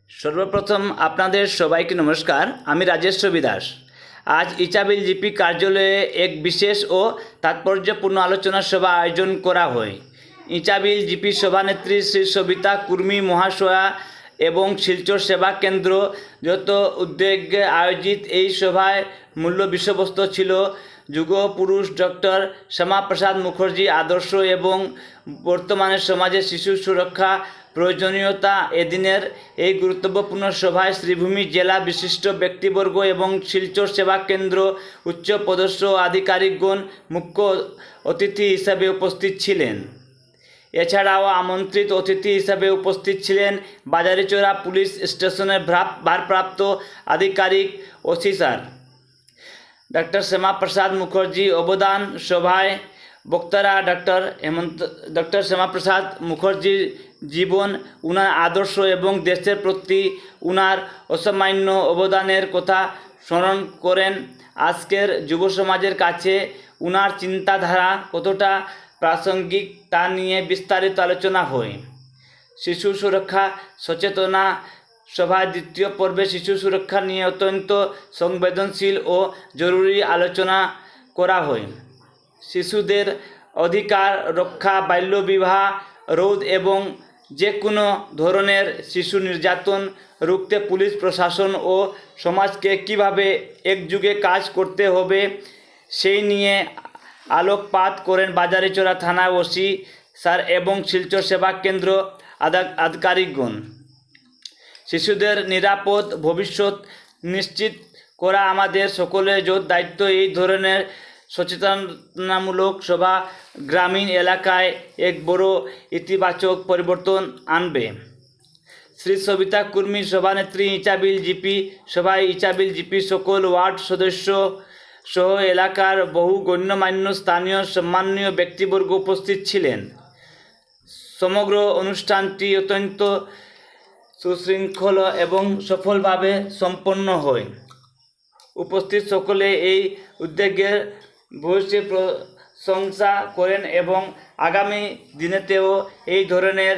সর্বপ্রথম আপনাদের সবাইকে নমস্কার। আমি রাজেশ দাস। আজ ইচাবিল জিপি কার্যালয়ে এক বিশেষ ও তাৎপর্যপূর্ণ আলোচনা সভা আয়োজন করা হয়। ইচাবিল জিপি সভানেত্রী শ্রী সবিতা কুর্মী মহাশয়া এবং শিলচর সেবা কেন্দ্র যত উদ্যোগে আয়োজিত এই সভায় মূল্য বিষয়বস্তু ছিল যুগ পুরুষ ডক্টর শ্যামাপ্রসাদ মুখার্জি আদর্শ এবং বর্তমানে সমাজে শিশু সুরক্ষা প্রয়োজনীয়তা। এদিনের এই গুরুত্বপূর্ণ সভায় শ্রীভূমি জেলা বিশিষ্ট ব্যক্তিবর্গ এবং শিলচর সেবা কেন্দ্র উচ্চ পদস্থ আধিকারিকগণ মুখ্য অতিথি হিসাবে উপস্থিত ছিলেন। এছাড়াও আমন্ত্রিত অতিথি হিসাবে উপস্থিত ছিলেন বাজারিচোরা পুলিশ স্টেশনের ভারপ্রাপ্ত আধিকারিক OC sir. Doctor Shyamaprasad Mukherjee অবদান সভায় বক্তারা ডক্টর শ্যামাপ্রসাদ মুখার্জির জীবন, উনার আদর্শ এবং দেশের প্রতি উনার অসামান্য অবদানের কথা স্মরণ করেন। আজকের যুব সমাজের কাছে উনার চিন্তাধারা কতটা প্রাসঙ্গিক তা নিয়ে বিস্তারিত আলোচনা হয়। শিশু সুরক্ষা সচেতনা সভার দ্বিতীয় পর্বে শিশু সুরক্ষা নিয়ে অত্যন্ত সংবেদনশীল ও জরুরি আলোচনা করা হয়। শিশুদের অধিকার রক্ষা, বাল্যবিবাহ রোধ এবং যে কোনো ধরনের শিশু নির্যাতন রুখতে পুলিশ প্রশাসন ও সমাজকে কীভাবে একযোগে কাজ করতে হবে সেই নিয়ে আলোকপাত করেন বাজারিচোরা থানা ওসি স্যার এবং শিলচর সেবা কেন্দ্র আধিকারিকগণ। শিশুদের নিরাপদ ভবিষ্যৎ নিশ্চিত করা আমাদের সকলের জোর দায়িত্ব। এই ধরনের সচেতনতামূলক সভা গ্রামীণ এলাকায় এক বড় ইতিবাচক পরিবর্তন আনবে। শ্রী সবিতা কুর্মী সভানেত্রী ইচাবিল জিপি সভায় ইচাবিল জিপি সকল ওয়ার্ড সদস্য সহ এলাকার বহু গণ্যমান্য স্থানীয় সম্মানীয় ব্যক্তিবর্গ উপস্থিত ছিলেন। সমগ্র অনুষ্ঠানটি অত্যন্ত সুশৃঙ্খল এবং সফলভাবে সম্পন্ন হয়। উপস্থিত সকলে এই উদ্যোগের ভূয়সী প্রশংসা করেন এবং আগামী দিনেতেও এই ধরনের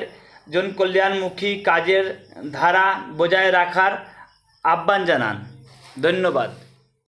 জনকল্যাণমুখী কাজের ধারা বজায় রাখার আহ্বান জানান। ধন্যবাদ।